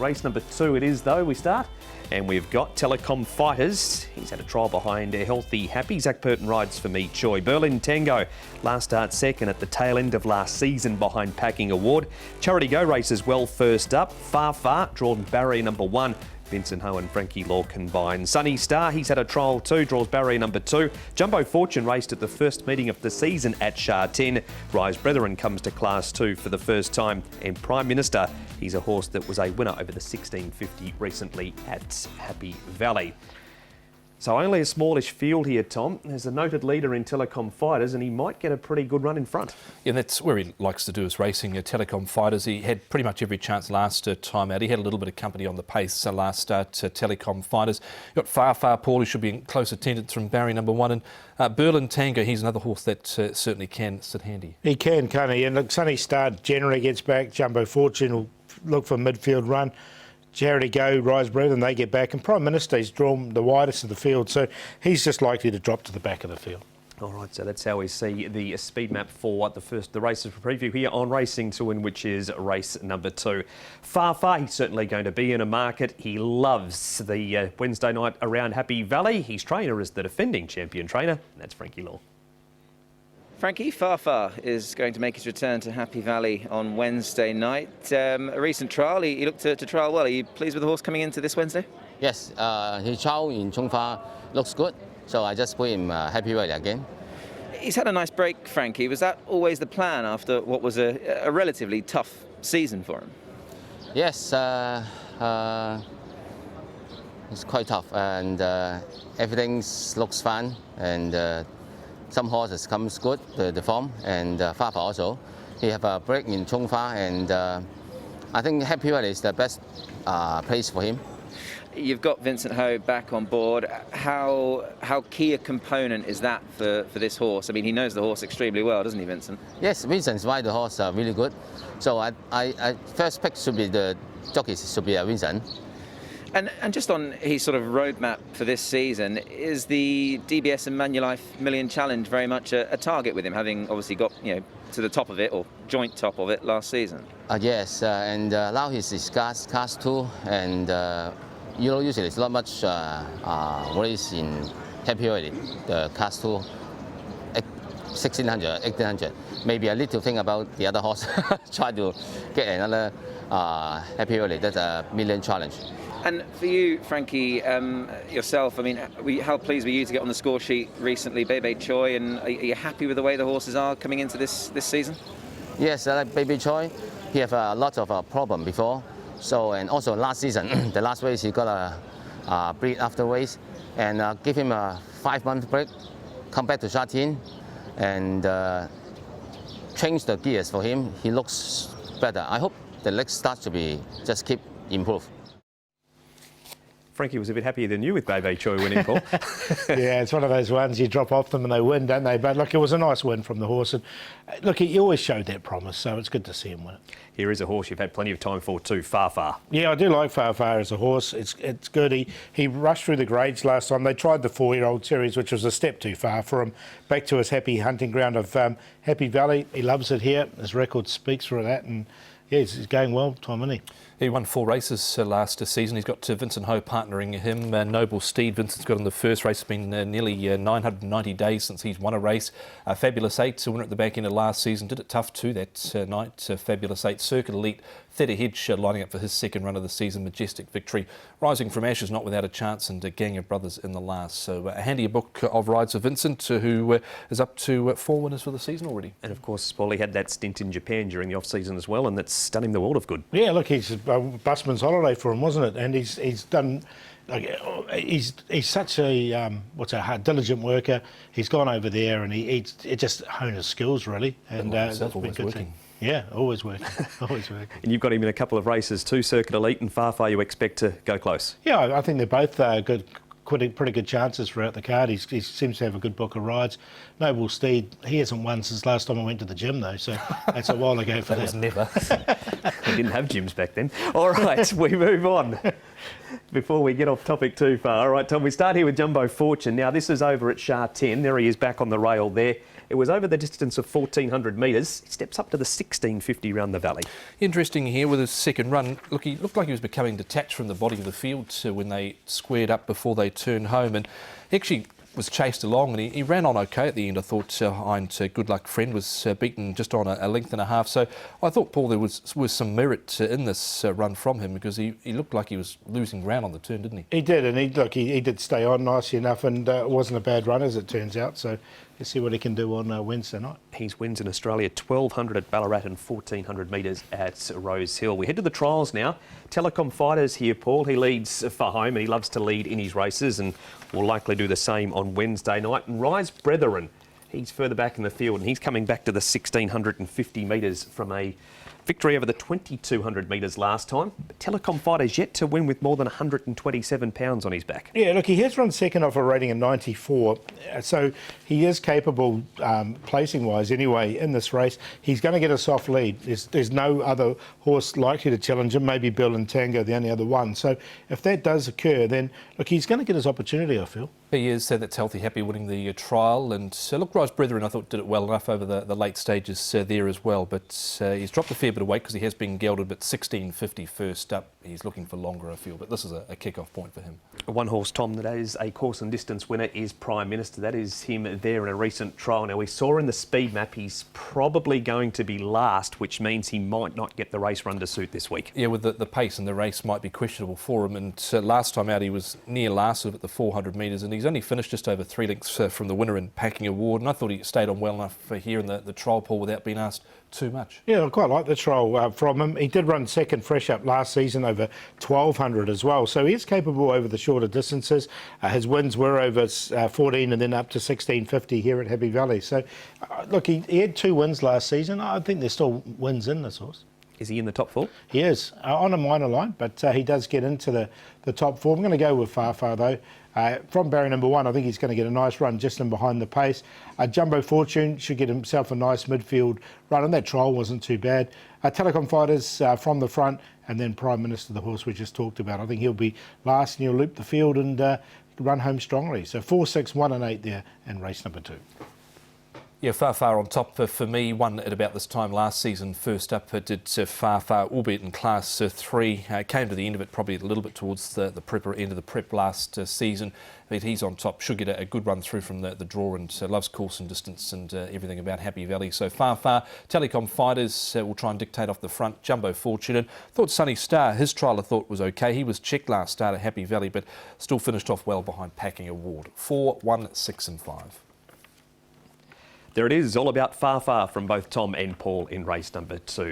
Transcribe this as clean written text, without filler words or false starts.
Race number 2 it is, though. We start, and we've got Telecom Fighters. He's had a trial behind Healthy Happy. Zach Burton rides for Me Choi. Berlin Tango, last start second at the tail end of last season behind Packing Award. Charity Go races well first up. Far Far, drawn barrier number 1. Vincent Ho and Frankie Law combined. Sunny Star, he's had a trial too, draws barrier number 2. Jumbo Fortune raced at the first meeting of the season at Shah 10. Rise Brethren comes to Class 2 for the first time. And Prime Minister, he's a horse that was a winner over the 1650 recently at Happy Valley. So only a smallish field here, Tom. There's a noted leader in Telecom Fighters, and he might get a pretty good run in front. Yeah, that's where he likes to do his racing. Telecom Fighters, he had pretty much every chance last time out. He had a little bit of company on the pace last start. Telecom Fighters. You've got Far Far Paul, who should be in close attendance from barrier number 1, and Berlin Tango. He's another horse that certainly can sit handy. He can, can't he? And look, Sunny Star generally gets back. Jumbo Fortune will look for a midfield run. Charity Go, Rise Brethren, they get back, and Prime Minister's drawn the widest of the field, so he's just likely to drop to the back of the field. All right, so that's how we see the speed map for the races for preview here on Racing to Win, which is race number 2. Far Far, he's certainly going to be in a market. He loves the Wednesday night around Happy Valley. His trainer is the defending champion trainer, and that's Frankie Law. Frankie, Far Far is going to make his return to Happy Valley on Wednesday night. A recent trial, he looked to trial well. Are you pleased with the horse coming into this Wednesday? Yes, his trial in Chongfa looks good, so I just put him Happy Valley again. He's had a nice break, Frankie. Was that always the plan after what was a relatively tough season for him? Yes, it's quite tough, and everything looks fun, and some horses comes good, the form, and Far Far also. He have a break in Chongfa, and I think Happy Valley is the best place for him. You've got Vincent Ho back on board. How key a component is that for this horse? I mean, he knows the horse extremely well, doesn't he, Vincent? Yes, Vincent's ride the horse really good. So I first pick should be the jockeys should be Vincent. And just on his sort of roadmap for this season, is the DBS and Manulife Million Challenge very much a target with him, having obviously got to the top of it, or joint top of it, last season? Yes, and now he's class 2, and usually it's not much race in Happy Valley, the class 2, 1600, 1800. Maybe a little thing about the other horse, try to get another Happy Valley, that's a Million Challenge. And for you, Frankie, yourself, I mean, how pleased were you to get on the score sheet recently, Baby Choi, and are you happy with the way the horses are coming into this season? Yes, I like Baby Choi. He have a lot of problem before, so, and also last season, the last race he got a breed after race, and give him a 5-month break, come back to Shatin, and change the gears for him. He looks better. I hope the legs start to be just keep improve. Frankie was a bit happier than you with Baby Choi winning, Paul. Yeah, it's one of those ones you drop off them and they win, don't they? But look, it was a nice win from the horse. And look, he always showed that promise, so it's good to see him win it. Here is a horse you've had plenty of time for too, Far Far. Yeah, I do like Far Far as a horse. It's good. He rushed through the grades last time. They tried the 4-year-old series, which was a step too far for him. Back to his happy hunting ground of Happy Valley. He loves it here. His record speaks for that. And yeah, he's going well, Tom, isn't he? He won 4 races last season. He's got Vincent Ho partnering him. Noble Steed, Vincent's got in the first race. It's been nearly 990 days since he's won a race. Fabulous 8, winner at the back end of last season. Did it tough too that night. Fabulous 8, Circuit Elite. Theta Hedge lining up for his second run of the season. Majestic Victory. Rising from Ashes, not without a chance, and Gang of Brothers in the last. So a handy book of rides for Vincent, who is up to 4 winners for the season already. And of course, Paulie had that stint in Japan during the off-season as well, and that's done him the world of good. Yeah, look, he's a busman's holiday for him, wasn't it? And he's done. Like, he's such a diligent worker. He's gone over there and he just honed his skills really, and that's been good working. Yeah, always working, always working. And you've got him in a couple of races too, Circuit Elite and Far Far. You expect to go close? Yeah, I think they're both good. Pretty good chances throughout the card. He seems to have a good book of rides. Noble Steed, he hasn't won since last time I went to the gym though, so that's a while ago for that. Was never. We didn't have gyms back then. All right, we move on. Before we get off topic too far, all right, Tom, we start here with Jumbo Fortune. Now, this is over at Shah 10. There he is back on the rail there. It was over the distance of 1,400 metres. He steps up to the 1,650 round the valley. Interesting here with his second run. Look, he looked like he was becoming detached from the body of the field when they squared up before they turned home, and he actually was chased along, and he ran on okay at the end. I thought Hind's Good Luck Friend was beaten just on a length and a half. So I thought, Paul, there was some merit in this run from him, because he looked like he was losing ground on the turn, didn't he? He did, and he did stay on nicely enough, and it wasn't a bad run as it turns out. So let's see what he can do on Wednesday night. His wins in Australia, 1,200 at Ballarat and 1,400 metres at Rose Hill. We head to the trials now. Telecom Fighters here, Paul. He leads for home, and he loves to lead in his races, and will likely do the same on Wednesday night. And Rise Brethren, he's further back in the field, and he's coming back to the 1,650 metres from a victory over the 2,200 metres last time. But Telecom Fighters yet to win with more than £127 on his back. Yeah, look, he has run second off a rating of 94, so he is capable, placing-wise anyway, in this race. He's going to get a soft lead. There's no other horse likely to challenge him, maybe Berlin Tango, the only other one. So if that does occur, then, look, he's going to get his opportunity, I feel. He is, that's Healthy Happy winning the trial, and look, Rise Brethren I thought did it well enough over the late stages there as well, but he's dropped a fair bit of weight because he has been gelded, but 1,650 first up. He's looking for longer, I feel, but this is a kick-off point for him. One horse, Tom, that is a course and distance winner is Prime Minister. That is him there in a recent trial. Now, we saw in the speed map he's probably going to be last, which means he might not get the race run to suit this week. Yeah, with the pace and the race might be questionable for him, and last time out he was near last at the 400 metres, and he's only finished just over 3 lengths from the winner in Packing Award, and I thought he stayed on well enough here in the trial, Paul, without being asked too much. Yeah, I quite like the trial from him. He did run second fresh up last season over 1,200 as well, so he is capable over the shorter distances. His wins were over 14 and then up to 1,650 here at Happy Valley. So, look, he had 2 wins last season. I think there's still wins in this horse. Is he in the top 4? He is, on a minor line, but he does get into the top 4. I'm going to go with Far though. From barrier number 1, I think he's going to get a nice run just in behind the pace. Jumbo Fortune should get himself a nice midfield run, and that trial wasn't too bad. Telecom Fighters from the front, and then Prime Minister, the horse we just talked about. I think he'll be last, and he'll loop the field and run home strongly. So 4, 6, 1 and 8 there in race number 2. Yeah, Far on top for me. Won at about this time last season. First up, it did Far, albeit in Class 3. Came to the end of it probably a little bit towards the end of the prep last season. But he's on top. Should get a good run through from the draw, and loves course and distance and everything about Happy Valley. So Far. Telecom Fighters will try and dictate off the front. Jumbo Fortune. And thought Sunny Star, his trial I thought was okay. He was checked last start at Happy Valley, but still finished off well behind Packing Award. 4, 1, 6 and 5. There it is, all about Far from both Tom and Paul in race number 2.